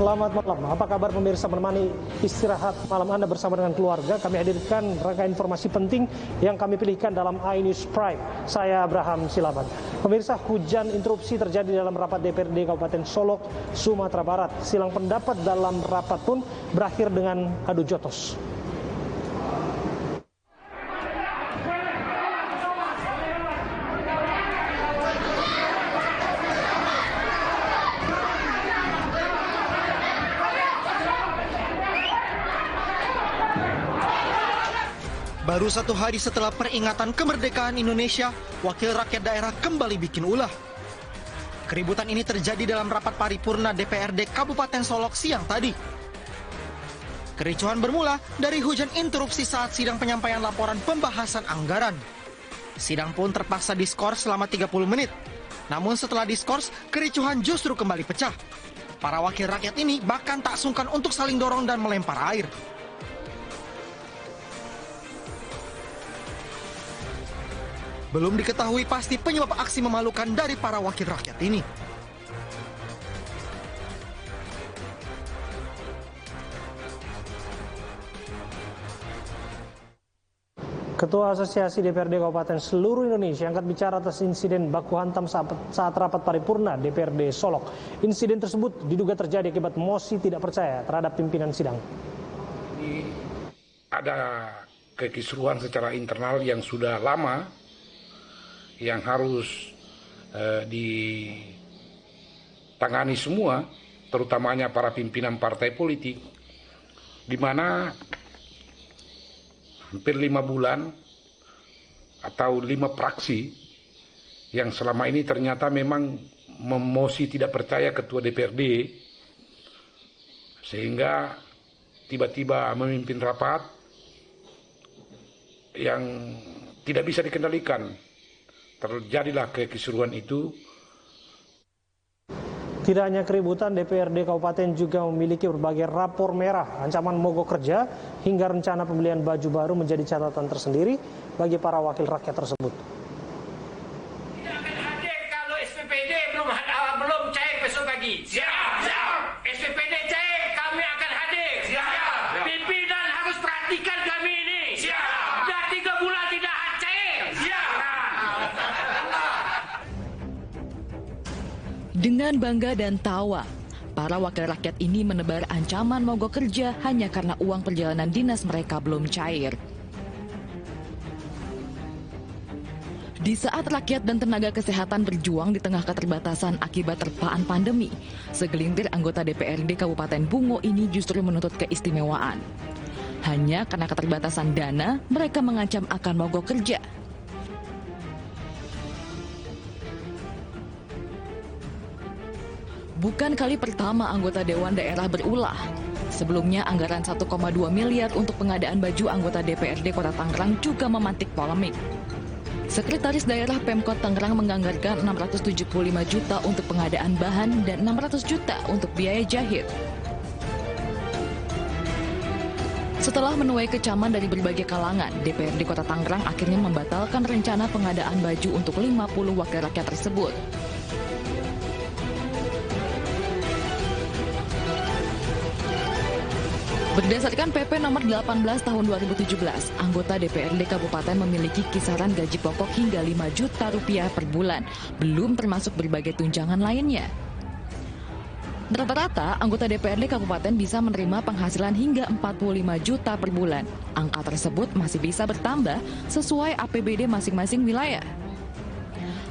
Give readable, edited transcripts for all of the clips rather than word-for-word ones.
Selamat malam. Apa kabar pemirsa menemani istirahat malam Anda bersama dengan keluarga? Kami hadirkan rangkaian informasi penting yang kami pilihkan dalam iNews Prime. Saya Abraham Silaban. Pemirsa, hujan interupsi terjadi dalam rapat DPRD Kabupaten Solok, Sumatera Barat. Silang pendapat dalam rapat pun berakhir dengan adu jotos. Baru 1 hari setelah peringatan kemerdekaan Indonesia, wakil rakyat daerah kembali bikin ulah. Keributan ini terjadi dalam rapat paripurna DPRD Kabupaten Solok siang tadi. Kericuhan bermula dari hujan interupsi saat sidang penyampaian laporan pembahasan anggaran. Sidang pun terpaksa diskors selama 30 menit. Namun setelah diskors, kericuhan justru kembali pecah. Para wakil rakyat ini bahkan tak sungkan untuk saling dorong dan melempar air. Belum diketahui pasti penyebab aksi memalukan dari para wakil rakyat ini. Ketua Asosiasi DPRD Kabupaten seluruh Indonesia angkat bicara atas insiden baku hantam saat rapat paripurna DPRD Solok. Insiden tersebut diduga terjadi akibat mosi tidak percaya terhadap pimpinan sidang. Ini ada kekisruhan secara internal yang sudah lama, yang harus ditangani semua, terutamanya para pimpinan partai politik, di mana hampir 5 bulan atau 5 fraksi yang selama ini ternyata memang memosi tidak percaya ketua DPRD, sehingga tiba-tiba memimpin rapat yang tidak bisa dikendalikan. Terjadilah kekisruhan itu. Tidak hanya keributan, DPRD Kabupaten juga memiliki berbagai rapor merah, ancaman mogok kerja, hingga rencana pembelian baju baru menjadi catatan tersendiri bagi para wakil rakyat tersebut. Tidak akan hadir kalau SPPD belum cair besok pagi. Siap. SPPD cair, kami akan hadir. Siap. Pimpinan harus perhatikan kami ini. Siap. Dah 3 bulan tidak cair. Siap. Dengan bangga dan tawa, para wakil rakyat ini menebar ancaman mogok kerja hanya karena uang perjalanan dinas mereka belum cair. Di saat rakyat dan tenaga kesehatan berjuang di tengah keterbatasan akibat terpaan pandemi, segelintir anggota DPRD Kabupaten Bungo ini justru menuntut keistimewaan. Hanya karena keterbatasan dana, mereka mengancam akan mogok kerja. Bukan kali pertama anggota Dewan Daerah berulah. Sebelumnya anggaran 1,2 miliar untuk pengadaan baju anggota DPRD Kota Tangerang juga memantik polemik. Sekretaris Daerah Pemkot Tangerang menganggarkan 675 juta untuk pengadaan bahan dan 600 juta untuk biaya jahit. Setelah menuai kecaman dari berbagai kalangan, DPRD Kota Tangerang akhirnya membatalkan rencana pengadaan baju untuk 50 wakil rakyat tersebut. Berdasarkan PP nomor 18 tahun 2017, anggota DPRD Kabupaten memiliki kisaran gaji pokok hingga 5 juta rupiah per bulan, belum termasuk berbagai tunjangan lainnya. Rata-rata, anggota DPRD Kabupaten bisa menerima penghasilan hingga 45 juta per bulan. Angka tersebut masih bisa bertambah sesuai APBD masing-masing wilayah.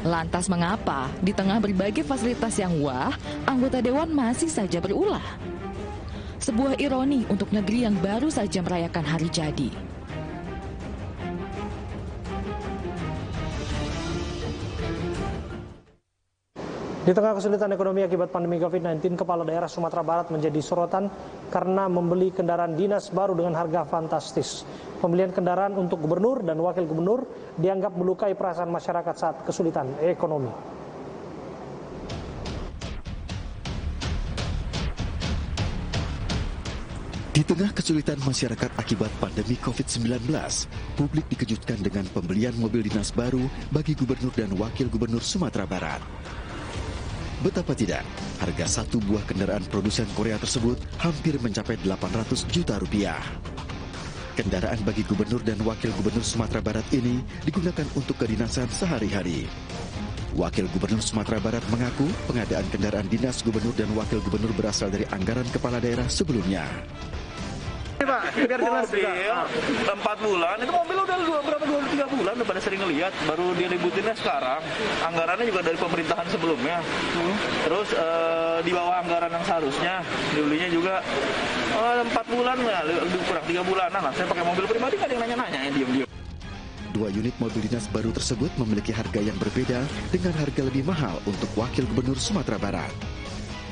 Lantas mengapa, di tengah berbagai fasilitas yang wah, anggota Dewan masih saja berulah? Sebuah ironi untuk negeri yang baru saja merayakan hari jadi. Di tengah kesulitan ekonomi akibat pandemi COVID-19, Kepala Daerah Sumatera Barat menjadi sorotan karena membeli kendaraan dinas baru dengan harga fantastis. Pembelian kendaraan untuk gubernur dan wakil gubernur dianggap melukai perasaan masyarakat saat kesulitan ekonomi. Di tengah kesulitan masyarakat akibat pandemi COVID-19, publik dikejutkan dengan pembelian mobil dinas baru bagi gubernur dan wakil gubernur Sumatera Barat. Betapa tidak, harga satu buah kendaraan produsen Korea tersebut hampir mencapai 800 juta rupiah. Kendaraan bagi gubernur dan wakil gubernur Sumatera Barat ini digunakan untuk kedinasan sehari-hari. Wakil Gubernur Sumatera Barat mengaku pengadaan kendaraan dinas gubernur dan wakil gubernur berasal dari anggaran kepala daerah sebelumnya. Pak, biar jelas mobil 4 bulan, itu mobil udah 2-3 bulan udah pada sering ngeliat, baru diributinnya sekarang. Anggarannya juga dari pemerintahan sebelumnya. Terus di bawah anggaran yang seharusnya, dibelinya juga 4 bulan, ya, lebih kurang 3 bulanan lah. Saya pakai mobil pribadi kan yang nanya-nanya, yang diem-diem. 2 unit mobil dinas baru tersebut memiliki harga yang berbeda dengan harga lebih mahal untuk wakil gubernur Sumatera Barat.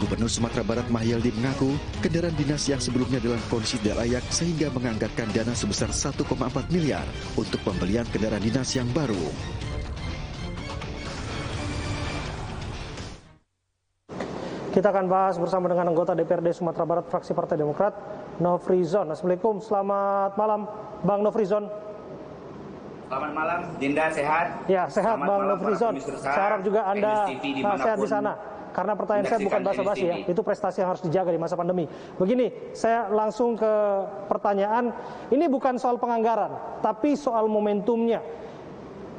Gubernur Sumatera Barat Mahyaldi mengaku kendaraan dinas yang sebelumnya dalam kondisi tidak layak sehingga menganggarkan dana sebesar 1,4 miliar untuk pembelian kendaraan dinas yang baru. Kita akan bahas bersama dengan anggota DPRD Sumatera Barat fraksi Partai Demokrat, Nofrizon. Assalamualaikum, selamat malam Bang Nofrizon. Selamat malam, Dinda sehat? Ya, sehat Bang Nofrizon. Saya harap juga Anda sehat di sana. Karena pertanyaan saya bukan basa-basi ya, itu prestasi yang harus dijaga di masa pandemi. Begini, saya langsung ke pertanyaan, ini bukan soal penganggaran, tapi soal momentumnya.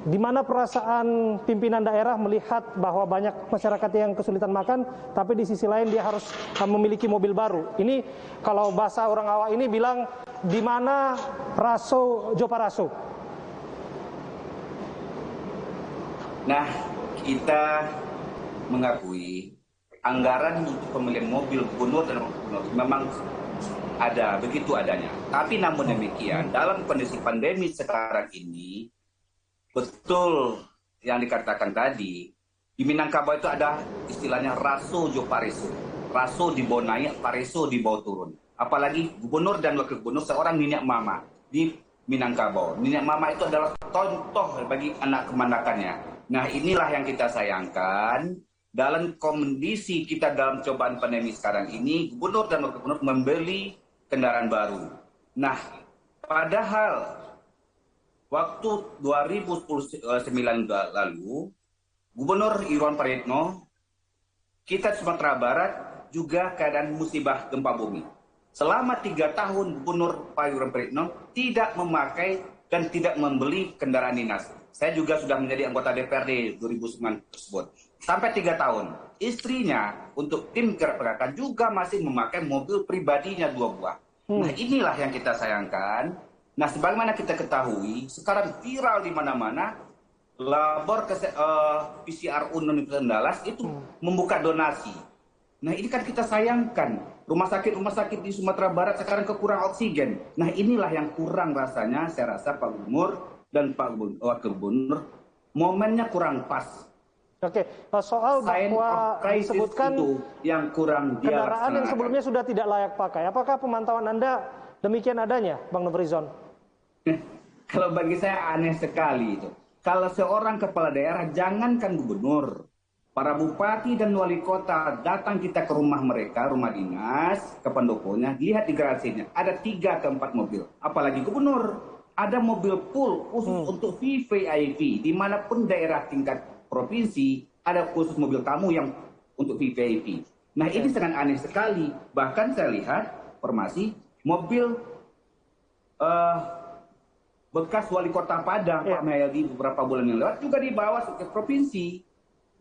Di mana perasaan pimpinan daerah melihat bahwa banyak masyarakat yang kesulitan makan, tapi di sisi lain dia harus memiliki mobil baru. Ini kalau bahasa orang awak ini bilang, di mana raso jopa raso. Nah, kita mengakui anggaran untuk pembelian mobil gubernur dan wakil gubernur memang ada, begitu adanya. Tapi namun demikian, dalam kondisi pandemi sekarang ini, betul yang dikatakan tadi, di Minangkabau itu ada istilahnya raso jo pareso. Raso dibawa naik, pareso dibawa turun. Apalagi gubernur dan wakil gubernur seorang Niniak Mama di Minangkabau. Niniak Mama itu adalah contoh bagi anak kemanakannya. Nah, inilah yang kita sayangkan. Dalam kondisi kita dalam cobaan pandemi sekarang ini, gubernur dan wakil gubernur membeli kendaraan baru. Nah, padahal waktu 2019 lalu, Gubernur Irwan Prayitno, kita Sumatera Barat juga keadaan musibah gempa bumi. Selama 3 tahun Gubernur Pak Irwan Prayitno tidak memakai dan tidak membeli kendaraan dinas. Saya juga sudah menjadi anggota DPRD 2009 tersebut. Sampai 3 tahun. Istrinya untuk tim gerak pergerakan juga masih memakai mobil pribadinya 2 buah. Nah, inilah yang kita sayangkan. Nah, sebagaimana kita ketahui, sekarang viral di mana-mana, labor PCR Universitas Dallas itu membuka donasi. Nah, ini kan kita sayangkan. Rumah sakit di Sumatera Barat sekarang kekurangan oksigen. Nah, inilah yang kurang rasanya, saya rasa Pak Gubernur dan Pak Wakil Gubernur, momennya kurang pas. Oke, soal bahwa disebutkan itu yang kurang kendaraan yang sebelumnya sudah tidak layak pakai. Apakah pemantauan Anda demikian adanya, Bang Nofrizon? Kalau bagi saya aneh sekali itu. Kalau seorang kepala daerah, jangankan gubernur, para bupati dan wali kota datang kita ke rumah mereka, rumah dinas, ke pendoponya, lihat di garasinya, ada 3 ke 4 mobil. Apalagi gubernur, ada mobil pool khusus untuk VVIP, dimanapun daerah tingkat provinsi, ada khusus mobil tamu yang untuk VVIP. Nah, ini sangat aneh sekali. Bahkan saya lihat informasi mobil bekas wali kota Padang, Pak Mahyaldi beberapa bulan yang lewat juga dibawa ke provinsi.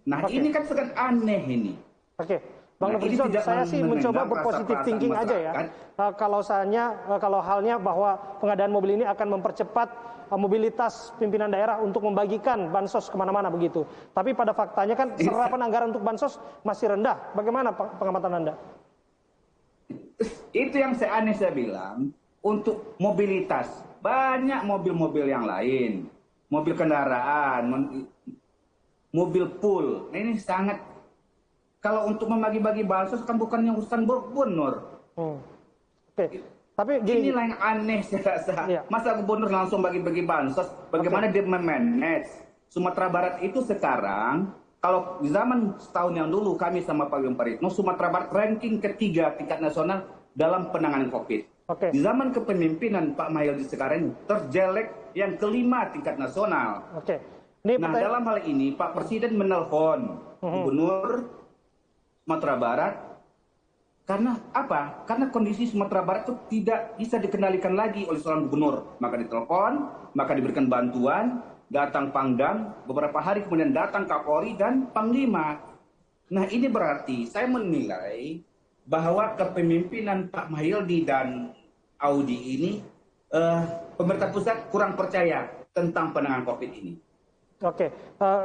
Nah, ini kan sangat aneh ini. Oke, Bang Nofrizon, saya sih mencoba berpositif thinking aja ya. Kalau halnya bahwa pengadaan mobil ini akan mempercepat mobilitas pimpinan daerah untuk membagikan bansos kemana-mana begitu. Tapi pada faktanya kan serapan anggaran untuk bansos masih rendah. Bagaimana pengamatan Anda? Itu yang saya bilang, untuk mobilitas. Banyak mobil-mobil yang lain. Mobil kendaraan, mobil pool. Nah, ini sangat, kalau untuk membagi-bagi bansos kan bukannya urusan gubernur. Oke. Tapi inilah yang aneh saya rasa. Iya. Masa gubernur langsung bagi-bagi bansos? Bagaimana dia memanage? Sumatera Barat itu sekarang, kalau di zaman setahun yang dulu kami sama Pak Irwan Prayitno, Sumatera Barat ranking ketiga tingkat nasional dalam penanganan COVID. Oke. Di zaman kepemimpinan Pak Mahyaldi sekarang terjelek yang kelima tingkat nasional. Oke. Nah, dalam hal ini Pak Presiden menelpon gubernur Sumatera Barat. Karena apa? Karena kondisi Sumatera Barat itu tidak bisa dikendalikan lagi oleh seorang gubernur. Maka ditelepon, maka diberikan bantuan, datang Pangdam, beberapa hari kemudian datang Kapolri dan Panglima. Nah ini berarti saya menilai bahwa kepemimpinan Pak Mahyildi dan Audi ini, pemerintah pusat kurang percaya tentang penanganan COVID ini. Oke,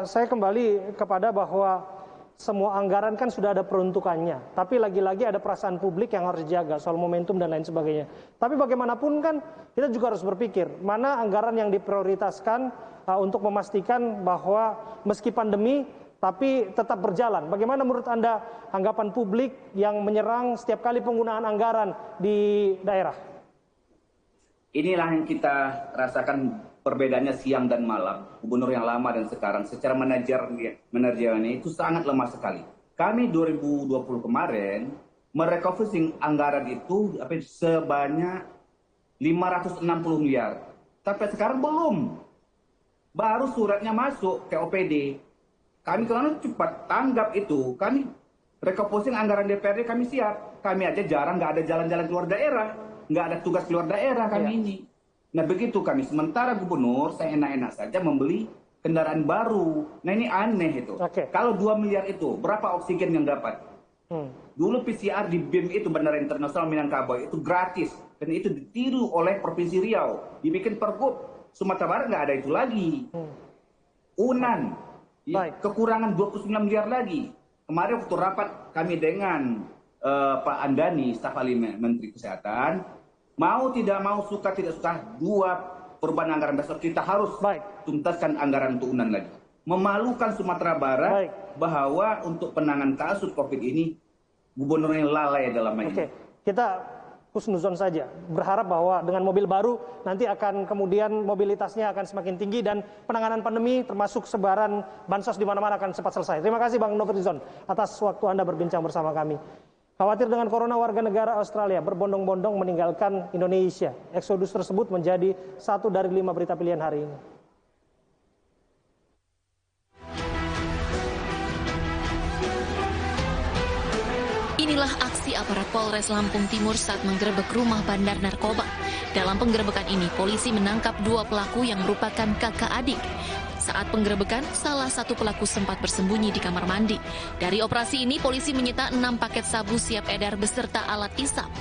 saya kembali kepada bahwa semua anggaran kan sudah ada peruntukannya, tapi lagi-lagi ada perasaan publik yang harus dijaga soal momentum dan lain sebagainya. Tapi bagaimanapun kan kita juga harus berpikir mana anggaran yang diprioritaskan untuk memastikan bahwa meski pandemi tapi tetap berjalan. Bagaimana menurut Anda anggapan publik yang menyerang setiap kali penggunaan anggaran di daerah? Inilah yang kita rasakan perbedaannya siang dan malam, gubernur yang lama dan sekarang secara manajernya itu sangat lemah sekali. Kami 2020 kemarin merecovery anggaran itu sebanyak 560 miliar. Tapi sekarang belum. Baru suratnya masuk ke OPD. Kami karena cepat tanggap itu. Kami recovery anggaran DPRD kami siap. Kami aja jarang nggak ada jalan-jalan keluar daerah. Nggak ada tugas keluar daerah kami ini. Nah begitu kami, sementara gubernur saya enak-enak saja membeli kendaraan baru. Nah ini aneh itu. Kalau 2 miliar itu, berapa oksigen yang dapat? Dulu PCR di BIM itu Bandara Internasional Minangkabau itu gratis. Dan itu ditiru oleh Provinsi Riau. Dibikin pergub, Sumatera Barat nggak ada itu lagi. Unan, kekurangan 29 miliar lagi. Kemarin waktu rapat kami dengan Pak Andani, staf ahli Menteri Kesehatan, mau tidak mau, suka tidak suka, 2 perubahan anggaran besok kita harus tuntaskan anggaran untuk Unan lagi. Memalukan Sumatera Barat bahwa untuk penanganan kasus COVID ini gubernurnya lalai dalam hal ini. Kita husnuzon saja, berharap bahwa dengan mobil baru nanti akan kemudian mobilitasnya akan semakin tinggi dan penanganan pandemi termasuk sebaran bansos di mana-mana akan cepat selesai. Terima kasih Bang Nofrizon atas waktu Anda berbincang bersama kami. Khawatir dengan corona, warga negara Australia berbondong-bondong meninggalkan Indonesia. Eksodus tersebut menjadi satu dari 5 berita pilihan hari ini. Inilah aksi aparat Polres Lampung Timur saat menggerebek rumah bandar narkoba. Dalam penggerebekan ini, polisi menangkap 2 pelaku yang merupakan kakak adik. Saat penggerebekan, salah satu pelaku sempat bersembunyi di kamar mandi. Dari operasi ini, polisi menyita 6 paket sabu siap edar beserta alat isap.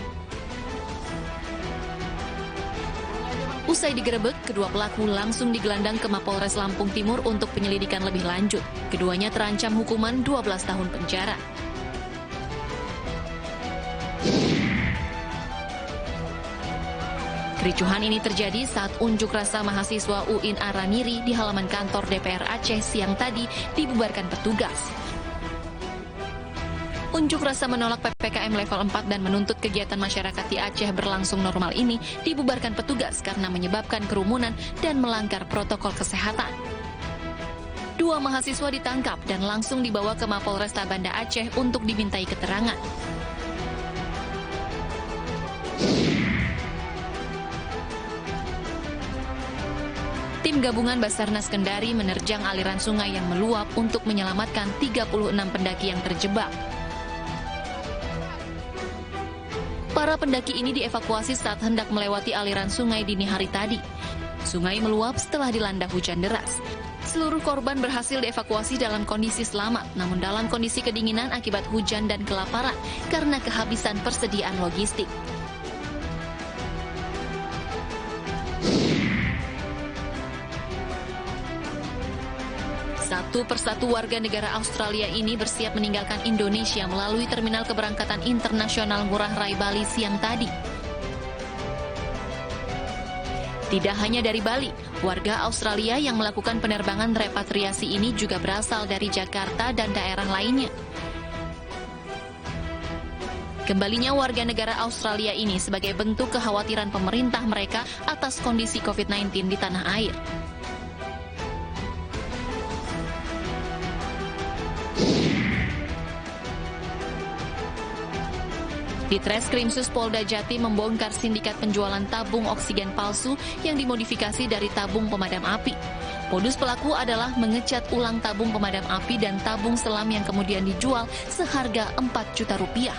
Usai digerebek, kedua pelaku langsung digelandang ke Mapolres Lampung Timur untuk penyelidikan lebih lanjut. Keduanya terancam hukuman 12 tahun penjara. Kericuhan ini terjadi saat unjuk rasa mahasiswa UIN Araniri di halaman kantor DPR Aceh siang tadi dibubarkan petugas. Unjuk rasa menolak PPKM level 4 dan menuntut kegiatan masyarakat di Aceh berlangsung normal ini dibubarkan petugas karena menyebabkan kerumunan dan melanggar protokol kesehatan. 2 mahasiswa ditangkap dan langsung dibawa ke Mapolresta Banda Aceh untuk dimintai keterangan. Tim gabungan Basarnas Kendari menerjang aliran sungai yang meluap untuk menyelamatkan 36 pendaki yang terjebak. Para pendaki ini dievakuasi saat hendak melewati aliran sungai dini hari tadi. Sungai meluap setelah dilanda hujan deras. Seluruh korban berhasil dievakuasi dalam kondisi selamat, namun dalam kondisi kedinginan akibat hujan dan kelaparan karena kehabisan persediaan logistik. Satu persatu warga negara Australia ini bersiap meninggalkan Indonesia melalui terminal keberangkatan internasional Ngurah Rai Bali siang tadi. Tidak hanya dari Bali, warga Australia yang melakukan penerbangan repatriasi ini juga berasal dari Jakarta dan daerah lainnya. Kembalinya warga negara Australia ini sebagai bentuk kekhawatiran pemerintah mereka atas kondisi COVID-19 di tanah air. Ditreskrimsus Polda Jatim membongkar sindikat penjualan tabung oksigen palsu yang dimodifikasi dari tabung pemadam api. Modus pelaku adalah mengecat ulang tabung pemadam api dan tabung selam yang kemudian dijual seharga 4 juta rupiah.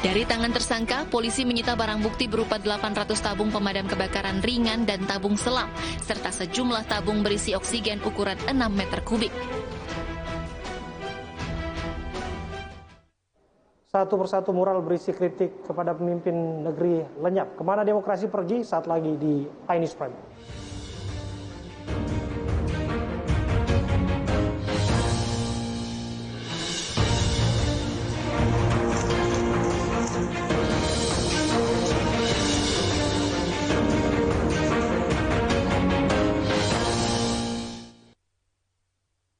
Dari tangan tersangka, polisi menyita barang bukti berupa 800 tabung pemadam kebakaran ringan dan tabung selam, serta sejumlah tabung berisi oksigen ukuran 6 meter kubik. Satu persatu mural berisi kritik kepada pemimpin negeri lenyap. Kemana demokrasi pergi? Saat lagi di iNews Prime.